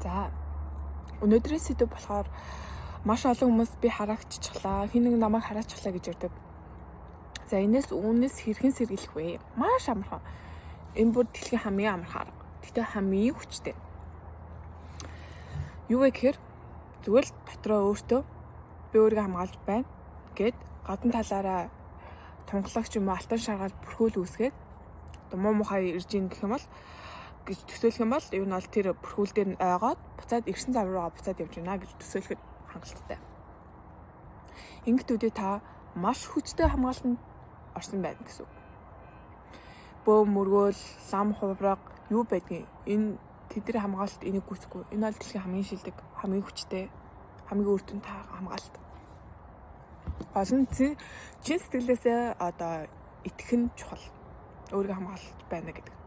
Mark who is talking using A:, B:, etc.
A: За өнөөдрийн сэдв болохоор маш олон хүмүүс би хараагччихлаа, хин нэг намайг хараачихлаа гэж ярьдаг. За энэс үүнээс хэрхэн сэргийлэх вэ? Маш амархан. Энэ бүр дэлхийн хамгийн амархан арга. Тэгтээ хамгийн хүчтэй. Юу вэ гэхээр зүгээр л дотроо өөртөө би өөрийгөө хамгаалж байна гэд гадна талаараа тунгалагч юм уу алтан шаргаал бүрхүүл үүсгээд муу мухай ирж ийн гэх юм бол гэж төсөөлөх юм бол ер нь бол тэр бүрхүүл дээр нь ойгоод буцаад ирсэн зам руугаа буцаад явж байна гэж төсөөлөхөд хангалттай. Ингээд үдээ та маш хүчтэй хамгаалтанд орсон байна гэсэн үг. Бөө мөргөөл, лам хувраг юу байдгийг энэ тэдний хамгаалалт энийг гүйцэхгүй. Энэ бол дэлхийн хамгийн шилдэг, хамгийн хүчтэй, хамгийн үр дүн таа хамгаалалт. Олон чин сэтгэлээсээ одоо итгэх нь чухал. Өөрийгөө хамгаалж байна гэдэг.